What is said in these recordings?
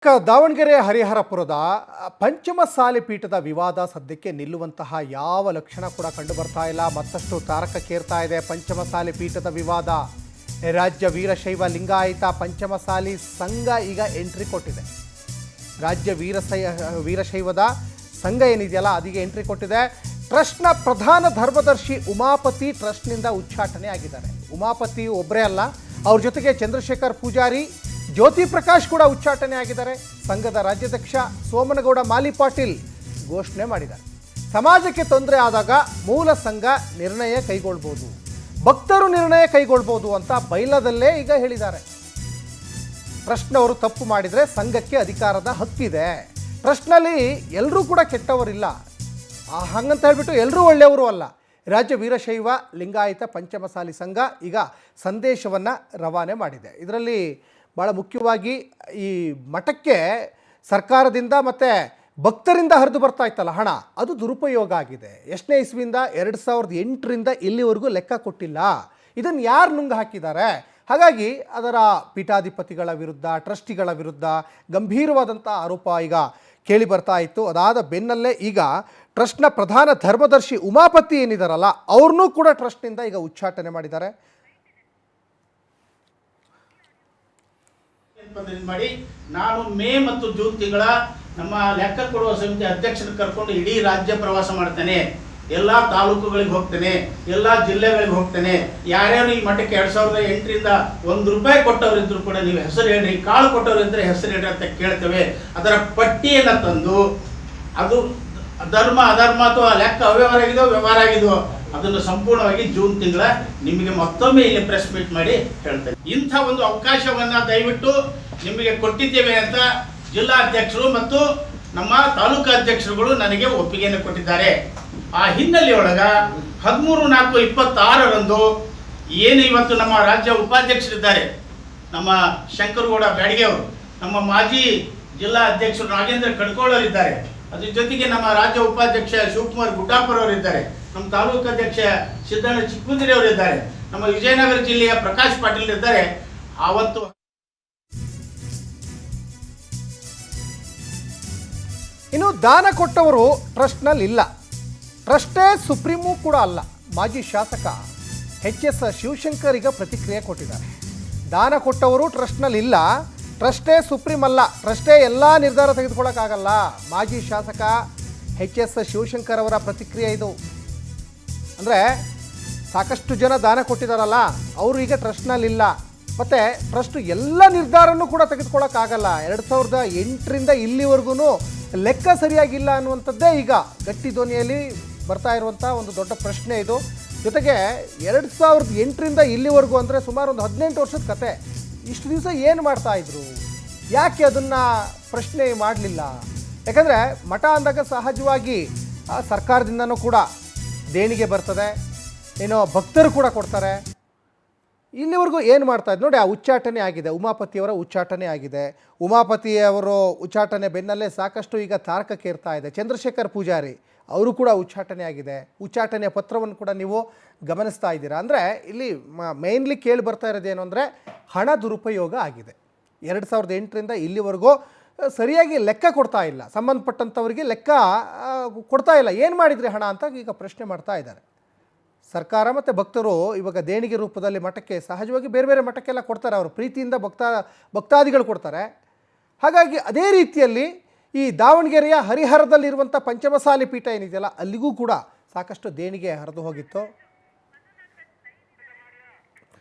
ದಾವಣಗೆರೆ ಹರಿಹರಪುರದ ಪಂಚಮಸಾಲಿ ಪೀಠದ ವಿವಾದ ಸದ್ಯಕ್ಕೆ ನಿಲ್ಲುವಂತಹ ಯಾವ ಲಕ್ಷಣ ಕೂಡ ಕಂಡು ಬರ್ತಾ ಇಲ್ಲ. ಮತ್ತಷ್ಟು ತಾರಕಕ್ಕೇರ್ತಾ ಇದೆ ಪಂಚಮಸಾಲಿ ಪೀಠದ ವಿವಾದ. ರಾಜ್ಯ ವೀರಶೈವ ಲಿಂಗಾಯತ ಪಂಚಮಸಾಲಿ ಸಂಘ ಈಗ ಎಂಟ್ರಿ ಕೊಟ್ಟಿದೆ. ರಾಜ್ಯ ವೀರಶೈವದ ಸಂಘ ಏನಿದೆಯಲ್ಲ ಅದೀಗ ಎಂಟ್ರಿ ಕೊಟ್ಟಿದೆ. ಟ್ರಸ್ಟ್ನ ಪ್ರಧಾನ ಧರ್ಮದರ್ಶಿ ಉಮಾಪತಿ ಟ್ರಸ್ಟ್ನಿಂದ ಉಚ್ಚಾಟನೆ ಆಗಿದ್ದಾರೆ. ಉಮಾಪತಿ ಒಬ್ಬರೇ ಅಲ್ಲ, ಅವ್ರ ಜೊತೆಗೆ ಚಂದ್ರಶೇಖರ್ ಪೂಜಾರಿ, ಜ್ಯೋತಿ ಪ್ರಕಾಶ್ ಕೂಡ ಉಚ್ಚಾಟನೆ ಆಗಿದ್ದಾರೆ. ಸಂಘದ ರಾಜ್ಯಾಧ್ಯಕ್ಷ ಸೋಮನಗೌಡ ಮಾಲಿ ಪಾಟೀಲ್ ಘೋಷಣೆ ಮಾಡಿದ್ದಾರೆ. ಸಮಾಜಕ್ಕೆ ತೊಂದರೆ ಆದಾಗ ಮೂಲ ಸಂಘ ನಿರ್ಣಯ ಕೈಗೊಳ್ಬೋದು, ಭಕ್ತರು ನಿರ್ಣಯ ಕೈಗೊಳ್ಬೋದು ಅಂತ ಬೈಲದಲ್ಲೇ ಈಗ ಹೇಳಿದ್ದಾರೆ. ಟ್ರಸ್ಟ್ನವರು ತಪ್ಪು ಮಾಡಿದರೆ ಸಂಘಕ್ಕೆ ಅಧಿಕಾರದ ಹಕ್ಕಿದೆ. ಟ್ರಸ್ಟ್ನಲ್ಲಿ ಎಲ್ಲರೂ ಕೂಡ ಕೆಟ್ಟವರಿಲ್ಲ, ಹಾಗಂತ ಹೇಳ್ಬಿಟ್ಟು ಎಲ್ಲರೂ ಒಳ್ಳೆಯವರು ಅಲ್ಲ. ರಾಜ್ಯ ವೀರಶೈವ ಲಿಂಗಾಯತ ಪಂಚಮಸಾಲಿ ಸಂಘ ಈಗ ಸಂದೇಶವನ್ನು ರವಾನೆ ಮಾಡಿದೆ. ಇದರಲ್ಲಿ ಭಾಳ ಮುಖ್ಯವಾಗಿ ಈ ಮಠಕ್ಕೆ ಸರ್ಕಾರದಿಂದ ಮತ್ತು ಭಕ್ತರಿಂದ ಹರಿದು ಬರ್ತಾ ಇತ್ತಲ್ಲ ಹಣ, ಅದು ದುರುಪಯೋಗ ಆಗಿದೆ. ಎಷ್ಟನೇ ಇಸ್ವಿಯಿಂದ 2008ರಿಂದ ಇಲ್ಲಿವರೆಗೂ ಲೆಕ್ಕ ಕೊಟ್ಟಿಲ್ಲ. ಇದನ್ನು ಯಾರು ನುಂಗು ಹಾಕಿದ್ದಾರೆ? ಹಾಗಾಗಿ ಅದರ ಪೀಠಾಧಿಪತಿಗಳ ವಿರುದ್ಧ, ಟ್ರಸ್ಟಿಗಳ ವಿರುದ್ಧ ಗಂಭೀರವಾದಂಥ ಆರೋಪ ಈಗ ಕೇಳಿ ಬರ್ತಾ ಇತ್ತು. ಅದಾದ ಬೆನ್ನಲ್ಲೇ ಈಗ ಟ್ರಸ್ಟ್ನ ಪ್ರಧಾನ ಧರ್ಮದರ್ಶಿ ಉಮಾಪತಿ ಏನಿದಾರಲ್ಲ ಅವ್ರನ್ನೂ ಕೂಡ ಟ್ರಸ್ಟ್ನಿಂದ ಈಗ ಉಚ್ಚಾಟನೆ ಮಾಡಿದ್ದಾರೆ. ಮಾಡಿ ನಾನು ಮೇ ಮತ್ತು ಜೂನ್ ತಿಂಗಳ ನಮ್ಮ ಲೆಕ್ಕ ಕೊಡುವ ಸಮಿತಿ ಅಧ್ಯಕ್ಷರು ಕರ್ಕೊಂಡು ಇಡೀ ರಾಜ್ಯ ಪ್ರವಾಸ ಮಾಡ್ತೇನೆ. ಎಲ್ಲ ತಾಲೂಕುಗಳಿಗೆ ಹೋಗ್ತೇನೆ, ಎಲ್ಲ ಜಿಲ್ಲೆಗಳಿಗೆ ಹೋಗ್ತೇನೆ. ಯಾರ್ಯಾರು ಈ ಮಠಕ್ಕೆ 2008ರಿಂದ ₹1 ಕೊಟ್ಟವರಿದ್ರು ಕೂಡ ನೀವು ಹೆಸರು ಹೇಳ್ರಿ, ಕಾಳು ಕೊಟ್ಟವರಿದ್ರೆ ಹೆಸರು ಹೇಳ್ರಿ ಅಂತ ಕೇಳ್ತೇವೆ. ಅದರ ಪಟ್ಟಿಯನ್ನು ತಂದು ಅದು ಧರ್ಮ ಅಧರ್ಮ ಅಥವಾ ಲೆಕ್ಕ ಅವ್ಯವಹಾರ ಆಗಿದೋ ವ್ಯವಹಾರ ಆಗಿದೋ ಅದನ್ನು ಸಂಪೂರ್ಣವಾಗಿ ಜೂನ್ ತಿಂಗಳ ನಿಮಗೆ ಮತ್ತೊಮ್ಮೆ ಇಲ್ಲಿ ಪ್ರೆಸ್ ಮೀಟ್ ಮಾಡಿ ಹೇಳ್ತೇನೆ. ಇಂಥ ಒಂದು ಅವಕಾಶವನ್ನ ದಯವಿಟ್ಟು ನಿಮಗೆ ಕೊಟ್ಟಿದ್ದೇವೆ ಅಂತ ಜಿಲ್ಲಾ ಅಧ್ಯಕ್ಷರು ಮತ್ತು ನಮ್ಮ ತಾಲೂಕು ಅಧ್ಯಕ್ಷರುಗಳು ನನಗೆ ಒಪ್ಪಿಗೆಯನ್ನು ಕೊಟ್ಟಿದ್ದಾರೆ. ಆ ಹಿನ್ನೆಲೆಯೊಳಗ 13/4/26ರಂದು ಏನು ಇವತ್ತು ನಮ್ಮ ರಾಜ್ಯ ಉಪಾಧ್ಯಕ್ಷರಿದ್ದಾರೆ ನಮ್ಮ ಶಂಕರಗೌಡ ಬ್ಯಾಡಗೆ ಅವರು, ನಮ್ಮ ಮಾಜಿ ಜಿಲ್ಲಾ ಅಧ್ಯಕ್ಷರು ನಾಗೇಂದ್ರ ಕಡ್ಕೋಳರಿದ್ದಾರೆ, ಅದ್ರ ಜೊತೆಗೆ ನಮ್ಮ ರಾಜ್ಯ ಉಪಾಧ್ಯಕ್ಷ ಶಿವಕುಮಾರ್ ಗುಡ್ಡಾಪುರ ಅವರಿದ್ದಾರೆ, ನಮ್ಮ ತಾಲೂಕು ಅಧ್ಯಕ್ಷ ಸಿದ್ದಣ್ಣ ಚಿಕ್ಕುಂದಿರಿ ಅವರಿದ್ದಾರೆ, ನಮ್ಮ ವಿಜಯನಗರ ಜಿಲ್ಲೆಯ ಪ್ರಕಾಶ್ ಪಾಟೀಲ್ ಇದ್ದಾರೆ. ಆವತ್ತು ಇನ್ನು ದಾನ ಕೊಟ್ಟವರು ಟ್ರಸ್ಟ್ನಲ್ಲಿ ಇಲ್ಲ, ಟ್ರಸ್ಟೇ ಸುಪ್ರೀಮೂ ಕೂಡ ಅಲ್ಲ. ಮಾಜಿ ಶಾಸಕ HS ಶಿವಶಂಕರ್ ಈಗ ಪ್ರತಿಕ್ರಿಯೆ ಕೊಟ್ಟಿದ್ದಾರೆ. ದಾನ ಕೊಟ್ಟವರು ಟ್ರಸ್ಟ್ನಲ್ಲಿ ಇಲ್ಲ, ಟ್ರಸ್ಟೇ ಸುಪ್ರೀಂ ಅಲ್ಲ, ಟ್ರಸ್ಟೇ ಎಲ್ಲ ನಿರ್ಧಾರ ತೆಗೆದುಕೊಳ್ಳೋಕ್ಕಾಗಲ್ಲ. ಮಾಜಿ ಶಾಸಕ HS ಶಿವಶಂಕರ್ ಅವರ ಪ್ರತಿಕ್ರಿಯೆ ಇದು. ಅಂದರೆ ಸಾಕಷ್ಟು ಜನ ದಾನ ಕೊಟ್ಟಿದ್ದಾರಲ್ಲ, ಅವರು ಈಗ ಟ್ರಸ್ಟ್ನಲ್ಲಿಲ್ಲ, ಮತ್ತು ಟ್ರಸ್ಟ್ ಎಲ್ಲ ನಿರ್ಧಾರನೂ ಕೂಡ ತೆಗೆದುಕೊಳ್ಳೋಕ್ಕಾಗಲ್ಲ. 2008ರಿಂದ ಇಲ್ಲಿವರೆಗೂ ಲೆಕ್ಕ ಸರಿಯಾಗಿಲ್ಲ ಅನ್ನುವಂಥದ್ದೇ ಈಗ ಗಟ್ಟಿ ಧ್ವನಿಯಲ್ಲಿ ಬರ್ತಾ ಇರುವಂಥ ಒಂದು ದೊಡ್ಡ ಪ್ರಶ್ನೆ ಇದು. ಜೊತೆಗೆ 2008ರಿಂದ ಇಲ್ಲಿವರೆಗೂ ಅಂದರೆ ಸುಮಾರು ಒಂದು 18 ವರ್ಷದ ಕತೆ. ಇಷ್ಟು ದಿವಸ ಏನು ಮಾಡ್ತಾಯಿದ್ರು, ಯಾಕೆ ಅದನ್ನು ಪ್ರಶ್ನೆ ಮಾಡಲಿಲ್ಲ? ಯಾಕಂದರೆ ಮಠ ಅಂದಾಗ ಸಹಜವಾಗಿ ಸರ್ಕಾರದಿಂದನೂ ಕೂಡ ದೇಣಿಗೆ ಬರ್ತದೆ, ಏನೋ ಭಕ್ತರು ಕೂಡ ಕೊಡ್ತಾರೆ. ಇಲ್ಲಿವರೆಗೂ ಏನು ಮಾಡ್ತಾಯಿದ್ರು ನೋಡಿ, ಆ ಉಚ್ಚಾಟನೆ ಆಗಿದೆ, ಉಮಾಪತಿಯವರ ಉಚ್ಚಾಟನೆ ಆಗಿದೆ. ಉಮಾಪತಿಯವರು ಉಚ್ಚಾಟನೆ ಬೆನ್ನಲ್ಲೇ ಸಾಕಷ್ಟು ಈಗ ತಾರಕಕ್ಕೇರ್ತಾ ಇದೆ. ಚಂದ್ರಶೇಖರ್ ಪೂಜಾರಿ ಅವರು ಕೂಡ ಉಚ್ಚಾಟನೆ ಆಗಿದೆ. ಉಚ್ಚಾಟನೆಯ ಪತ್ರವನ್ನು ಕೂಡ ನೀವು ಗಮನಿಸ್ತಾ ಇದ್ದೀರಾ. ಅಂದರೆ ಇಲ್ಲಿ ಮೇನ್ಲಿ ಕೇಳಿ ಬರ್ತಾ ಇರೋದೇನು ಅಂದರೆ ಹಣ ದುರುಪಯೋಗ ಆಗಿದೆ. 2008ರಿಂದ ಇಲ್ಲಿವರೆಗೂ ಸರಿಯಾಗಿ ಲೆಕ್ಕ ಕೊಡ್ತಾ ಇಲ್ಲ, ಸಂಬಂಧಪಟ್ಟಂಥವರಿಗೆ ಲೆಕ್ಕ ಕೊಡ್ತಾ ಇಲ್ಲ. ಏನು ಮಾಡಿದ್ರಿ ಹಣ ಅಂತ ಈಗ ಪ್ರಶ್ನೆ ಮಾಡ್ತಾ ಇದ್ದಾರೆ. ಸರ್ಕಾರ ಮತ್ತು ಭಕ್ತರು ಇವಾಗ ದೇಣಿಗೆ ರೂಪದಲ್ಲಿ ಮಠಕ್ಕೆ ಸಹಜವಾಗಿ ಬೇರೆ ಬೇರೆ ಮಠಕ್ಕೆಲ್ಲ ಕೊಡ್ತಾರೆ, ಅವರು ಪ್ರೀತಿಯಿಂದ ಭಕ್ತಾದಿಗಳು ಕೊಡ್ತಾರೆ. ಹಾಗಾಗಿ ಅದೇ ರೀತಿಯಲ್ಲಿ ಈ ದಾವಣಗೆರೆಯ ಹರಿಹರದಲ್ಲಿರುವಂಥ ಪಂಚಮಸಾಲಿ ಪೀಠ ಏನಿದೆಯಲ್ಲ ಅಲ್ಲಿಗೂ ಕೂಡ ಸಾಕಷ್ಟು ದೇಣಿಗೆ ಹರಿದು ಹೋಗಿತ್ತು.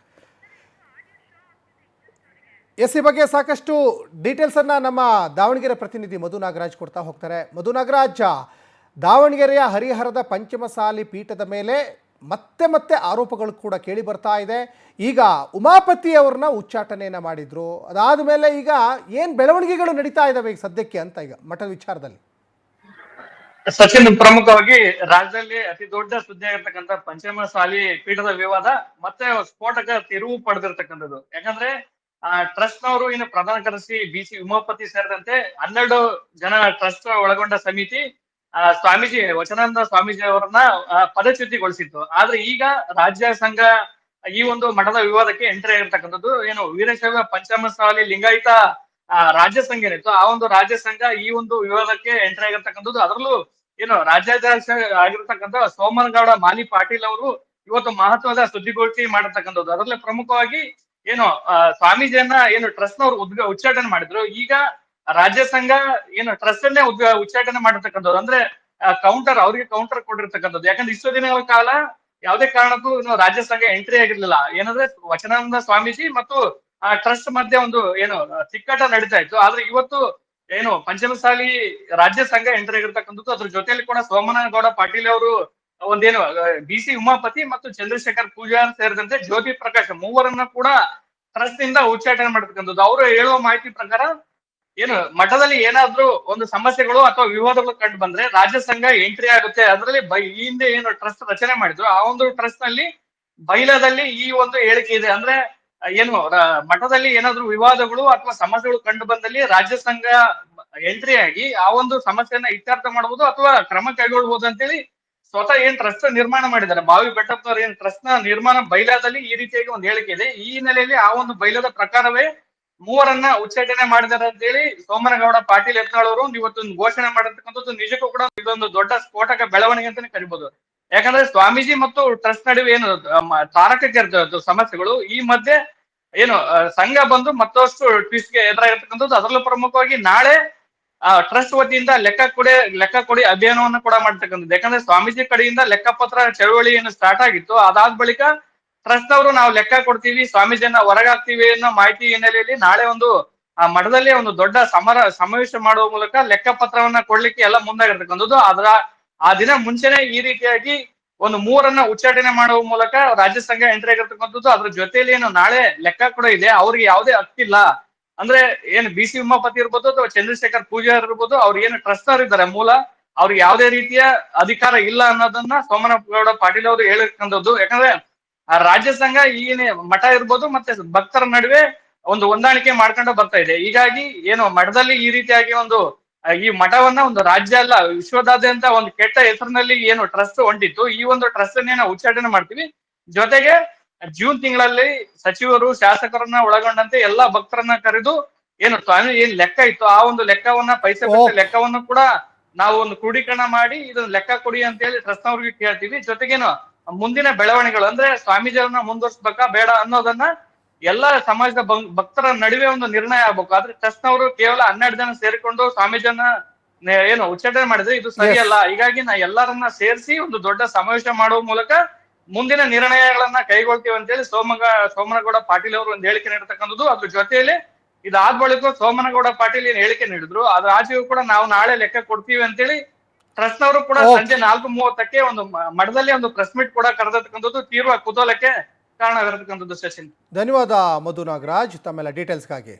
ಈ ಬಗ್ಗೆ ಸಾಕಷ್ಟು ಡೀಟೇಲ್ಸನ್ನು ನಮ್ಮ ದಾವಣಗೆರೆ ಪ್ರತಿನಿಧಿ ಮಧು ನಾಗರಾಜ್ ಕೊಡ್ತಾ ಹೋಗ್ತಾರೆ. ಮಧು ನಾಗರಾಜ್, ದಾವಣಗೆರೆಯ ಹರಿಹರದ ಪಂಚಮಸಾಲಿ ಪೀಠದ ಮೇಲೆ ಮತ್ತೆ ಮತ್ತೆ ಆರೋಪಗಳು ಕೂಡ ಕೇಳಿ ಬರ್ತಾ ಇದೆ. ಈಗ ಉಮಾಪತಿ ಅವ್ರನ್ನ ಉಚ್ಚಾಟನೆಯನ್ನು ಮಾಡಿದ್ರು, ಅದಾದ ಮೇಲೆ ಈಗ ಏನು ಬೆಳವಣಿಗೆಗಳು ನಡೀತಾ ಇದ್ದಾವೆ ಈಗ ಸದ್ಯಕ್ಕೆ ಅಂತ ಈಗ ಮಠದ ವಿಚಾರದಲ್ಲಿ? ಸಚಿನ್, ಪ್ರಮುಖವಾಗಿ ರಾಜ್ಯದಲ್ಲಿ ಅತಿ ದೊಡ್ಡ ಸುದ್ದಿ ಆಗಿರ್ತಕ್ಕಂಥ ಪಂಚಮಸಾಲಿ ಪೀಠದ ವಿವಾದ ಮತ್ತೆ ಸ್ಫೋಟಕ ತಿರುವು ಪಡೆದಿರ್ತಕ್ಕಂಥದ್ದು. ಯಾಕಂದ್ರೆ ಟ್ರಸ್ಟ್ ನವರು ಇನ್ನು ಪ್ರಧಾನ ಕಾರ್ಯದರ್ಶಿ BC ಉಮಾಪತಿ ಸೇರಿದಂತೆ 12 ಜನ ಟ್ರಸ್ಟ್ ಒಳಗೊಂಡ ಸಮಿತಿ ಸ್ವಾಮೀಜಿ ವಚನಾನಂದ ಸ್ವಾಮೀಜಿ ಅವರನ್ನ ಪದಚ್ಯುತಿಗೊಳಿಸಿತ್ತು. ಆದ್ರೆ ಈಗ ರಾಜ್ಯ ಸಂಘ ಈ ಒಂದು ಮಠದ ವಿವಾದಕ್ಕೆ ಎಂಟ್ರಿ ಆಗಿರ್ತಕ್ಕಂಥದ್ದು. ಏನು ವೀರಶೈವ ಪಂಚಮಸಾಲಿ ಲಿಂಗಾಯತ ರಾಜ್ಯ ಸಂಘ ಏನಿತ್ತು ಆ ಒಂದು ರಾಜ್ಯ ಸಂಘ ಈ ಒಂದು ವಿವಾದಕ್ಕೆ ಎಂಟ್ರಿ ಆಗಿರ್ತಕ್ಕಂಥದ್ದು. ಅದರಲ್ಲೂ ಏನು ರಾಜ್ಯಾಧ್ಯಕ್ಷ ಆಗಿರ್ತಕ್ಕಂಥ ಸೋಮನಗೌಡ ಮಾಲಿ ಪಾಟೀಲ್ ಅವರು ಇವತ್ತು ಮಹತ್ವದ ಸುದ್ದಿಗೋಷ್ಠಿ ಮಾಡಿರ್ತಕ್ಕಂಥದ್ದು. ಅದರಲ್ಲಿ ಪ್ರಮುಖವಾಗಿ ಏನು ಸ್ವಾಮೀಜಿಯನ್ನ ಏನು ಟ್ರಸ್ಟ್ ನವರು ಉಚ್ಚಾಟನೆ ಮಾಡಿದ್ರು. ಈಗ ರಾಜ್ಯ ಸಂಘ ಏನು ಟ್ರಸ್ಟ್ ಅನ್ನೇ ಉಚ್ಚಾಟನೆ ಮಾಡಿರ್ತಕ್ಕಂಥದ್ದು. ಅಂದ್ರೆ ಅವ್ರಿಗೆ ಕೌಂಟರ್ ಕೊಟ್ಟಿರ್ತಕ್ಕಂಥದ್ದು. ಯಾಕಂದ್ರೆ ಇಷ್ಟು ದಿನಗಳ ಕಾಲ ಯಾವುದೇ ಕಾರಣಕ್ಕೂ ರಾಜ್ಯ ಸಂಘ ಎಂಟ್ರಿ ಆಗಿರ್ಲಿಲ್ಲ. ಏನಂದ್ರೆ ವಚನಾನಂದ ಸ್ವಾಮೀಜಿ ಮತ್ತು ಟ್ರಸ್ಟ್ ಮಧ್ಯೆ ಒಂದು ಏನು ತಿಕ್ಕಾಟ ನಡೀತಾ ಇತ್ತು. ಆದ್ರೆ ಇವತ್ತು ಏನು ಪಂಚಮಸಾಲಿ ರಾಜ್ಯ ಸಂಘ ಎಂಟ್ರಿ ಆಗಿರ್ತಕ್ಕಂಥದ್ದು. ಅದ್ರ ಜೊತೆಯಲ್ಲಿ ಕೂಡ ಸೋಮನಗೌಡ ಪಾಟೀಲ್ ಅವರು ಒಂದೇನು BC ಉಮಾಪತಿ ಮತ್ತು ಚಂದ್ರಶೇಖರ್ ಪೂಜಾರ್ ಸೇರಿದಂತೆ ಜ್ಯೋತಿ ಪ್ರಕಾಶ್ ಮೂವರನ್ನ ಕೂಡ ಟ್ರಸ್ಟ್ ಇಂದ ಉಚ್ಚಾಟನೆ ಮಾಡಿರ್ತಕ್ಕಂಥದ್ದು. ಅವರು ಹೇಳುವ ಮಾಹಿತಿ ಪ್ರಕಾರ ಏನು ಮಠದಲ್ಲಿ ಏನಾದ್ರೂ ಒಂದು ಸಮಸ್ಯೆಗಳು ಅಥವಾ ವಿವಾದಗಳು ಕಂಡು ಬಂದ್ರೆ ರಾಜ್ಯ ಸಂಘ ಎಂಟ್ರಿ ಆಗುತ್ತೆ. ಅದರಲ್ಲಿ ಈ ಹಿಂದೆ ಏನು ಟ್ರಸ್ಟ್ ರಚನೆ ಮಾಡಿದ್ರು ಆ ಒಂದು ಟ್ರಸ್ಟ್ ನಲ್ಲಿ ಬೈಲಾದಲ್ಲಿ ಈ ಒಂದು ಹೇಳಿಕೆ ಇದೆ. ಅಂದ್ರೆ ಏನು ಮಠದಲ್ಲಿ ಏನಾದ್ರೂ ವಿವಾದಗಳು ಅಥವಾ ಸಮಸ್ಯೆಗಳು ಕಂಡು ಬಂದಲ್ಲಿ ರಾಜ್ಯ ಸಂಘ ಎಂಟ್ರಿ ಆಗಿ ಆ ಒಂದು ಸಮಸ್ಯೆಯನ್ನ ಇತ್ಯರ್ಥ ಮಾಡಬಹುದು ಅಥವಾ ಕ್ರಮ ಕೈಗೊಳ್ಳಬಹುದು ಅಂತೇಳಿ ಸ್ವತಃ ಏನ್ ಟ್ರಸ್ಟ್ ನಿರ್ಮಾಣ ಮಾಡಿದ್ದಾರೆ ಬಾವಿ ಬೆಟ್ಟಪ್ಪನವ್ರು ಏನ್ ಟ್ರಸ್ಟ್ ನ ನಿರ್ಮಾಣ ಬೈಲಾದಲ್ಲಿ ಈ ರೀತಿಯಾಗಿ ಒಂದು ಹೇಳಿಕೆ ಇದೆ. ಈ ಹಿನ್ನೆಲೆಯಲ್ಲಿ ಆ ಒಂದು ಬೈಲಾದ ಪ್ರಕಾರವೇ ಮೂವರನ್ನ ಉಚ್ಚಾಟನೆ ಮಾಡಿದ್ದಾರೆ ಅಂತ ಹೇಳಿ ಸೋಮನಗೌಡ ಪಾಟೀಲ್ ಯತ್ನಾಳ್ ಅವರು ಇವತ್ತೊಂದು ಘೋಷಣೆ ಮಾಡಿರ್ತಕ್ಕಂಥದ್ದು ನಿಜಕ್ಕೂ ಕೂಡ ಇದೊಂದು ದೊಡ್ಡ ಸ್ಫೋಟಕ ಬೆಳವಣಿಗೆ ಅಂತಾನೆ ಕರಿಬಹುದು. ಯಾಕಂದ್ರೆ ಸ್ವಾಮೀಜಿ ಮತ್ತು ಟ್ರಸ್ಟ್ ನಡುವೆ ಏನು ತಾರಕಕ್ಕೆ ಸಮಸ್ಯೆಗಳು ಈ ಮಧ್ಯೆ ಏನು ಸಂಘ ಬಂದು ಮತ್ತಷ್ಟು ಟ್ವಿಸ್ಟ್ ಗೆ ಎದುರಾಗಿರ್ತಕ್ಕಂಥದ್ದು. ಅದರಲ್ಲೂ ಪ್ರಮುಖವಾಗಿ ನಾಳೆ ಟ್ರಸ್ಟ್ ವತಿಯಿಂದ ಲೆಕ್ಕ ಕೊಡಿ ಅಭಿಯಾನವನ್ನ ಕೂಡ ಮಾಡ್ತಕ್ಕಂಥದ್ದು. ಯಾಕಂದ್ರೆ ಸ್ವಾಮೀಜಿ ಕಡೆಯಿಂದ ಲೆಕ್ಕಪತ್ರ ಚಳವಳಿ ಏನು ಸ್ಟಾರ್ಟ್ ಆಗಿತ್ತು ಅದಾದ ಬಳಿಕ ಟ್ರಸ್ಟ್ ಅವರು ನಾವು ಲೆಕ್ಕ ಕೊಡ್ತೀವಿ ಸ್ವಾಮೀಜಿಯನ್ನ ಹೊರಗಾಗ್ತೀವಿ ಅನ್ನೋ ಮಾಹಿತಿ ಹಿನ್ನೆಲೆಯಲ್ಲಿ ನಾಳೆ ಒಂದು ಮಠದಲ್ಲಿ ಒಂದು ದೊಡ್ಡ ಸಮಾವೇಶ ಮಾಡುವ ಮೂಲಕ ಲೆಕ್ಕಪತ್ರವನ್ನ ಕೊಡ್ಲಿಕ್ಕೆ ಎಲ್ಲ ಮುಂದಾಗಿರ್ತಕ್ಕಂಥದ್ದು. ಆ ದಿನ ಮುಂಚೆನೆ ಈ ರೀತಿಯಾಗಿ ಒಂದು ಮೂವರನ್ನ ಉಚ್ಚಾಟನೆ ಮಾಡುವ ಮೂಲಕ ರಾಜ್ಯ ಸಂಘ ಎಂಟ್ರಿ ಆಗಿರ್ತಕ್ಕಂಥದ್ದು. ಅದ್ರ ಜೊತೆಯಲ್ಲಿ ಏನು ನಾಳೆ ಲೆಕ್ಕ ಕೂಡ ಇದೆ. ಅವ್ರಿಗೆ ಯಾವುದೇ ಹಕ್ಕಿಲ್ಲ. ಅಂದ್ರೆ ಏನು BC ಉಮಾಪತಿ ಇರ್ಬೋದು ಅಥವಾ ಚಂದ್ರಶೇಖರ್ ಪೂಜಾರ್ ಇರ್ಬೋದು ಅವ್ರು ಏನು ಟ್ರಸ್ಟ್ ಅವ್ರು ಇದ್ದಾರೆ ಮೂಲ ಅವ್ರಿಗೆ ಯಾವುದೇ ರೀತಿಯ ಅಧಿಕಾರ ಇಲ್ಲ ಅನ್ನೋದನ್ನ ಸೋಮನಗೌಡ ಪಾಟೀಲ್ ಅವರು ಹೇಳಿರ್ತಕ್ಕಂಥದ್ದು. ಯಾಕಂದ್ರೆ ಆ ರಾಜ್ಯ ಸಂಘ ಈಗಿನ ಮಠ ಇರ್ಬೋದು ಮತ್ತೆ ಭಕ್ತರ ನಡುವೆ ಒಂದು ಹೊಂದಾಣಿಕೆ ಮಾಡ್ಕೊಂಡು ಬರ್ತಾ ಇದೆ. ಹೀಗಾಗಿ ಏನು ಮಠದಲ್ಲಿ ಈ ರೀತಿಯಾಗಿ ಈ ಮಠವನ್ನ ಒಂದು ರಾಜ್ಯ ಅಲ್ಲ ವಿಶ್ವದಾದ್ಯಂತ ಒಂದು ಕೆಟ್ಟ ಹೆಸರಿನಲ್ಲಿ ಏನು ಟ್ರಸ್ಟ್ ಹೊಂಟಿತ್ತು ಈ ಒಂದು ಟ್ರಸ್ಟ್ ಅನ್ನೇ ನಾವು ಉಚ್ಚಾಟನೆ ಮಾಡ್ತೀವಿ. ಜೊತೆಗೆ ಜೂನ್ ತಿಂಗಳಲ್ಲಿ ಸಚಿವರು ಶಾಸಕರನ್ನ ಒಳಗೊಂಡಂತೆ ಎಲ್ಲಾ ಭಕ್ತರನ್ನ ಕರೆದು ಏನು ಸ್ವಾಮಿ ಏನ್ ಲೆಕ್ಕ ಇತ್ತು ಆ ಒಂದು ಲೆಕ್ಕವನ್ನ ಪೈಸೆ ಲೆಕ್ಕವನ್ನು ಕೂಡ ನಾವು ಒಂದು ಕ್ರೋಢೀಕರಣ ಮಾಡಿ ಇದನ್ನ ಲೆಕ್ಕ ಕೊಡಿ ಅಂತ ಹೇಳಿ ಟ್ರಸ್ಟ್ ಅವ್ರಿಗೆ ಕೇಳ್ತೀವಿ. ಜೊತೆಗೇನು ಮುಂದಿನ ಬೆಳವಣಿಗೆಗಳು ಅಂದ್ರೆ ಸ್ವಾಮೀಜಿಯವ್ರನ್ನ ಮುಂದುವರ್ಸ್ಬೇಕಾ ಬೇಡ ಅನ್ನೋದನ್ನ ಎಲ್ಲಾ ಸಮಾಜದ ಭಕ್ತರ ನಡುವೆ ಒಂದು ನಿರ್ಣಯ ಆಗ್ಬೇಕು. ಆದ್ರೆ ಟ್ರಸ್ಟ್ ನವರು ಕೇವಲ 12 ಜನ ಸೇರಿಕೊಂಡು ಸ್ವಾಮೀಜಿಯನ್ನ ಏನು ಉಚ್ಚಾಟನೆ ಮಾಡಿದ್ರೆ ಇದು ಸರಿಯಲ್ಲ. ಹೀಗಾಗಿ ಎಲ್ಲರನ್ನ ಸೇರಿಸಿ ಒಂದು ದೊಡ್ಡ ಸಮಾವೇಶ ಮಾಡುವ ಮೂಲಕ ಮುಂದಿನ ನಿರ್ಣಯಗಳನ್ನ ಕೈಗೊಳ್ತೀವಿ ಅಂತೇಳಿ ಸೋಮನಗೌಡ ಪಾಟೀಲ್ ಅವರು ಒಂದು ಹೇಳಿಕೆ ನೀಡತಕ್ಕಂಥದ್ದು. ಅದ್ರ ಜೊತೆಯಲ್ಲಿ ಇದಾದ ಬಳಿಕ ಸೋಮನಗೌಡ ಪಾಟೀಲ್ ಏನ್ ಹೇಳಿಕೆ ನೀಡಿದ್ರು ಅದ್ರ ಆಚೆಗೂ ಕೂಡ ನಾವು ನಾಳೆ ಲೆಕ್ಕ ಕೊಡ್ತೀವಿ ಅಂತೇಳಿ ಟ್ರಸ್ಟ್ ನವರು ಕೂಡ ಸಂಜೆ 4:30ಕ್ಕೆ ಒಂದು ಮಠದಲ್ಲಿ ಒಂದು ಪ್ರೆಸ್ ಮೀಟ್ ಕೂಡ ಕರೆದಿರ್ತಕ್ಕಂಥದ್ದು ತೀವ್ರ ಕುತೂಹಲಕ್ಕೆ ಕಾರಣವಿರತಕ್ಕಂಥದ್ದು. ಸಚಿನ್, ಧನ್ಯವಾದ ಮಧು ನಾಗರಾಜ್ ತಮ್ಮೆಲ್ಲ ಡೀಟೇಲ್ಸ್ಗಾಗಿ.